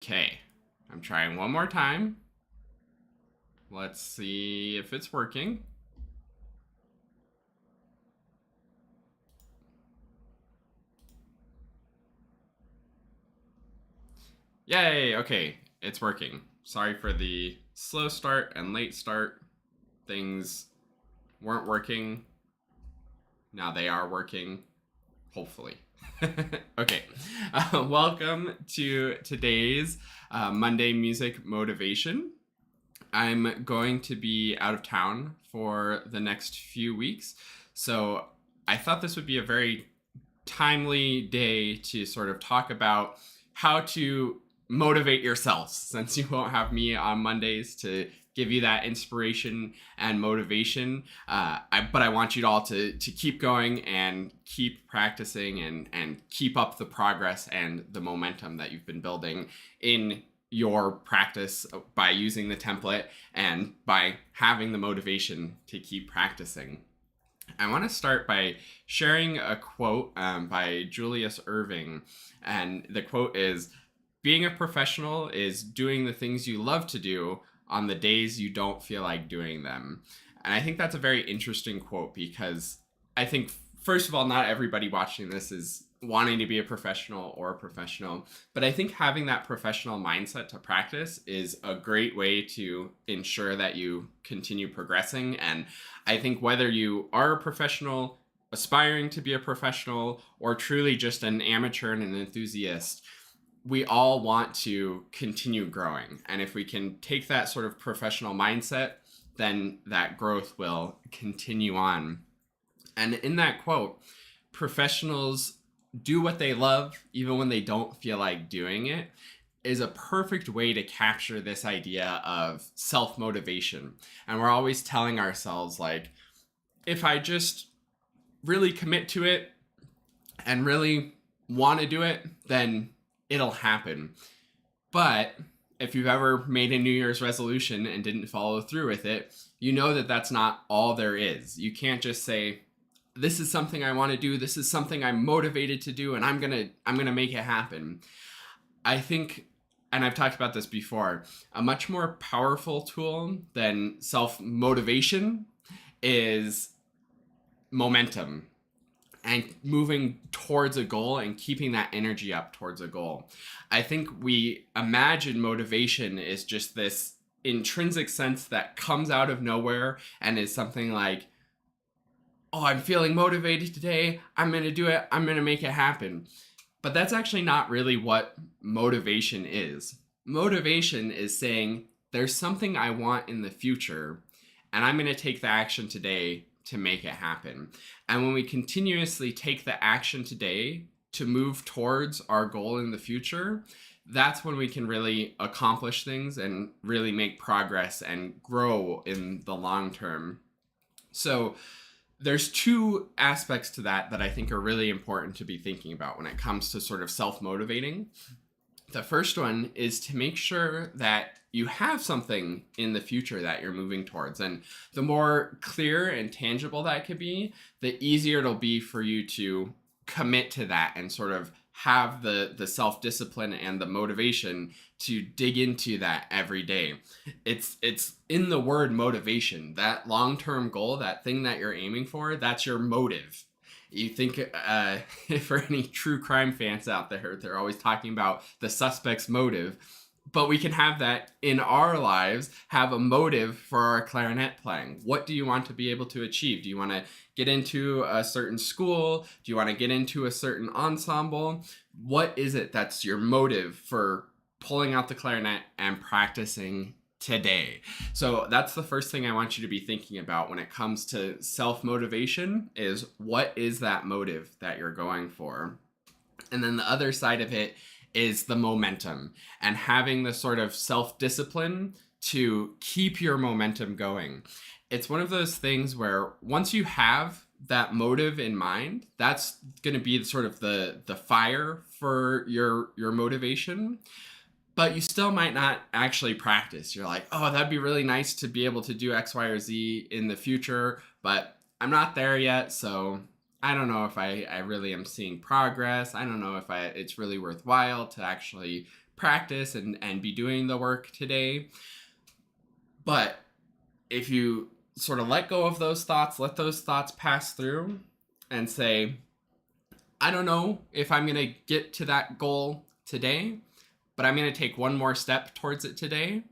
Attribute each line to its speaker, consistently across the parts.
Speaker 1: Okay, I'm trying one more time. Let's see if it's working. Yay, okay, it's working. Sorry for the slow start and late start. Things weren't working. Now they are working, hopefully. Okay, welcome to today's Monday Music Motivation. I'm going to be out of town for the next few weeks, so I thought this would be a very timely day to sort of talk about how to motivate yourself since you won't have me on Mondays to give you that inspiration and motivation. But I want you all to keep going and keep practicing and keep up the progress and the momentum that you've been building in your practice by using the template and by having the motivation to keep practicing. I want to start by sharing a quote by Julius Irving. And the quote is, being a professional is doing the things you love to do on the days you don't feel like doing them. And I think that's a very interesting quote because I think, first of all, not everybody watching this is wanting to be a professional or a professional, but I think having that professional mindset to practice is a great way to ensure that you continue progressing. And I think whether you are a professional, aspiring to be a professional, or truly just an amateur and an enthusiast, we all want to continue growing. And if we can take that sort of professional mindset, then that growth will continue on. And in that quote, professionals do what they love even when they don't feel like doing it is a perfect way to capture this idea of self motivation. And we're always telling ourselves, like, if I just really commit to it and really want to do it, then it'll happen. But if you've ever made a New Year's resolution and didn't follow through with it, you know that that's not all there is. You can't just say, this is something I want to do, this is something I'm motivated to do, and I'm gonna make it happen. I think, and I've talked about this before, a much more powerful tool than self-motivation is momentum and moving towards a goal and keeping that energy up towards a goal. I think we imagine motivation is just this intrinsic sense that comes out of nowhere and is something like, oh, I'm feeling motivated today, I'm going to do it, I'm going to make it happen. But that's actually not really what motivation is. Motivation is saying, there's something I want in the future, and I'm going to take the action today to make it happen. And when we continuously take the action today to move towards our goal in the future, that's when we can really accomplish things and really make progress and grow in the long term. So there's two aspects to that I think are really important to be thinking about when it comes to sort of self-motivating. The first one is to make sure that you have something in the future that you're moving towards. And the more clear and tangible that could be, the easier it'll be for you to commit to that and sort of have the self-discipline and the motivation to dig into that every day. It's in the word motivation. That long-term goal, that thing that you're aiming for, that's your motive. You think for any true crime fans out there, they're always talking about the suspect's motive. But we can have that in our lives, have a motive for our clarinet playing. What do you want to be able to achieve? Do you want to get into a certain school? Do you want to get into a certain ensemble? What is it that's your motive for pulling out the clarinet and practicing today? So that's the first thing I want you to be thinking about when it comes to self-motivation is, what is that motive that you're going for? And then the other side of it is the momentum and having the sort of self-discipline to keep your momentum going. It's one of those things where once you have that motive in mind, that's going to be sort of the fire for your motivation. But you still might not actually practice. You're like, oh, that'd be really nice to be able to do X, Y, or Z in the future, but I'm not there yet, so I don't know if I really am seeing progress. I don't know if it's really worthwhile to actually practice and be doing the work today. But if you sort of let go of those thoughts, let those thoughts pass through and say, I don't know if I'm going to get to that goal today, but I'm going to take one more step towards it today,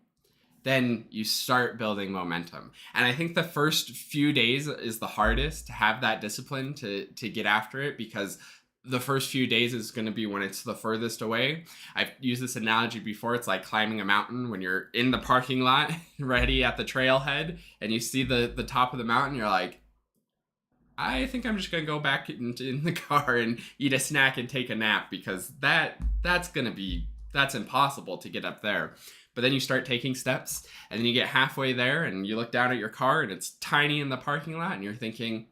Speaker 1: then you start building momentum. And I think the first few days is the hardest to have that discipline to get after it, because the first few days is going to be when it's the furthest away. I've used this analogy before. It's like climbing a mountain when you're in the parking lot ready at the trailhead and you see the top of the mountain. You're like, I think I'm just going to go back in the car and eat a snack and take a nap, because that's impossible to get up there. But then you start taking steps and then you get halfway there and you look down at your car and it's tiny in the parking lot and you're thinking,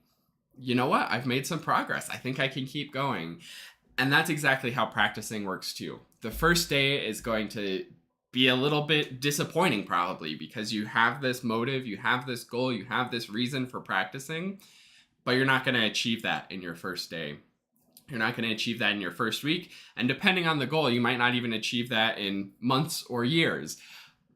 Speaker 1: you know what? I've made some progress. I think I can keep going. And that's exactly how practicing works too. The first day is going to be a little bit disappointing probably, because you have this motive, you have this goal, you have this reason for practicing, but you're not going to achieve that in your first day. You're not going to achieve that in your first week. And depending on the goal, you might not even achieve that in months or years.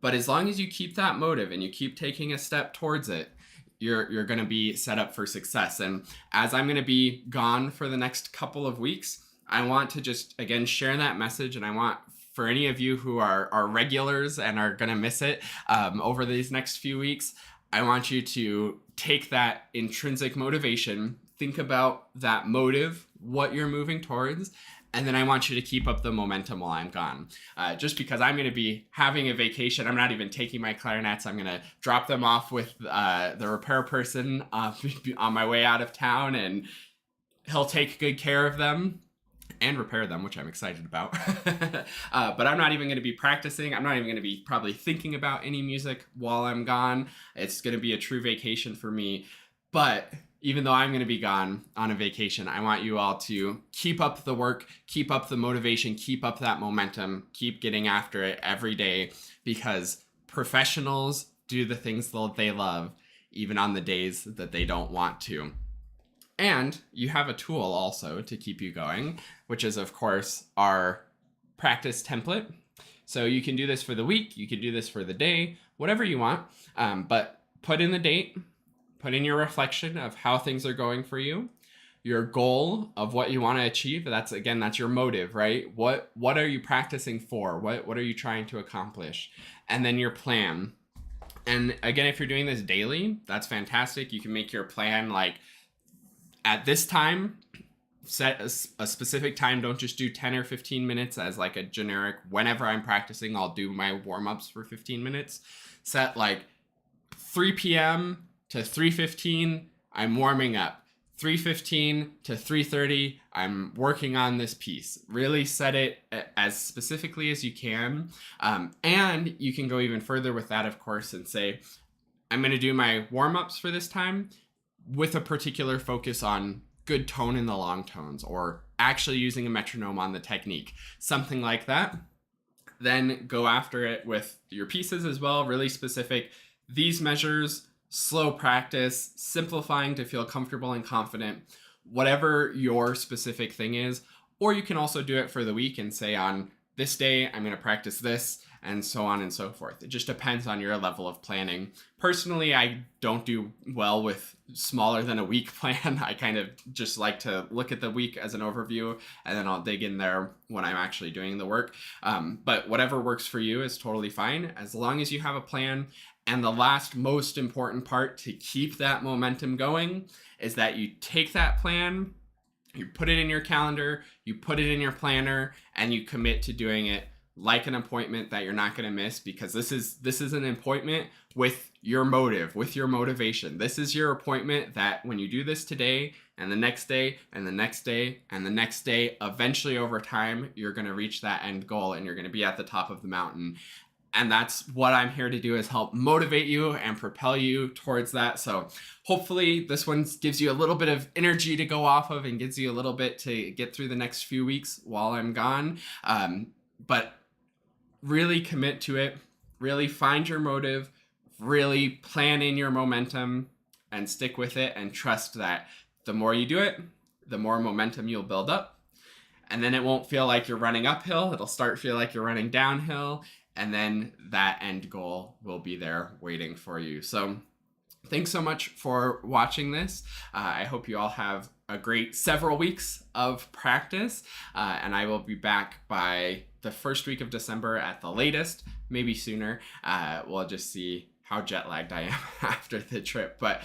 Speaker 1: But as long as you keep that motive and you keep taking a step towards it, you're going to be set up for success. And as I'm going to be gone for the next couple of weeks, I want to just, again, share that message. And I want, for any of you who are regulars and are going to miss it over these next few weeks, I want you to take that intrinsic motivation, think about that motive, what you're moving towards, and then I want you to keep up the momentum while I'm gone. Just because I'm going to be having a vacation, I'm not even taking my clarinets. I'm going to drop them off with the repair person on my way out of town, and he'll take good care of them and repair them, which I'm excited about. But I'm not even going to be practicing. I'm not even going to be probably thinking about any music while I'm gone. It's going to be a true vacation for me. But even though I'm going to be gone on a vacation, I want you all to keep up the work, keep up the motivation, keep up that momentum, keep getting after it every day, because professionals do the things that they love, even on the days that they don't want to. And you have a tool also to keep you going, which is, of course, our practice template. So you can do this for the week, you can do this for the day, whatever you want, but put in the date, put in your reflection of how things are going for you, your goal of what you want to achieve. That's your motive, right? What are you practicing for? What are you trying to accomplish? And then your plan. And again, if you're doing this daily, that's fantastic. You can make your plan like, at this time, set a specific time. Don't just do 10 or 15 minutes as like a generic, whenever I'm practicing, I'll do my warm-ups for 15 minutes. Set like 3 p.m. to 3:15, I'm warming up. 3:15 to 3:30, I'm working on this piece. Really set it as specifically as you can. And you can go even further with that, of course, and say, I'm going to do my warm-ups for this time with a particular focus on good tone in the long tones, or actually using a metronome on the technique, something like that. Then go after it with your pieces as well, really specific. These measures, slow practice, simplifying to feel comfortable and confident, whatever your specific thing is. Or you can also do it for the week and say, on this day, I'm going to practice this, and so on and so forth. It just depends on your level of planning. Personally, I don't do well with smaller than a week plan. I kind of just like to look at the week as an overview, and then I'll dig in there when I'm actually doing the work. But whatever works for you is totally fine, as long as you have a plan. And the last most important part to keep that momentum going is that you take that plan, you put it in your calendar, you put it in your planner, and you commit to doing it like an appointment that you're not going to miss, because this is an appointment with your motive, with your motivation. This is your appointment that when you do this today and the next day and the next day and the next day, eventually over time, you're going to reach that end goal and you're going to be at the top of the mountain. And that's what I'm here to do, is help motivate you and propel you towards that. So hopefully this one gives you a little bit of energy to go off of and gives you a little bit to get through the next few weeks while I'm gone. But really commit to it, really find your motive, really plan in your momentum and stick with it, and trust that the more you do it, the more momentum you'll build up. and then it won't feel like you're running uphill. It'll start to feel like you're running downhill, and then that end goal will be there waiting for you. So thanks so much for watching this. I hope you all have a great several weeks of practice, and I will be back by the first week of December at the latest, maybe sooner. We'll just see how jet lagged I am after the trip. But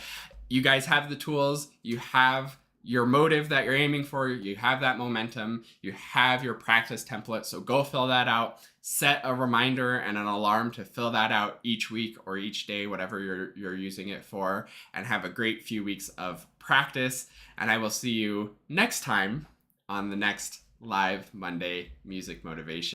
Speaker 1: you guys have the tools, you have your motive that you're aiming for, you have that momentum, you have your practice template, so go fill that out. Set a reminder and an alarm to fill that out each week or each day, whatever you're using it for, and have a great few weeks of practice. And I will see you next time on the next live Monday Music Motivation.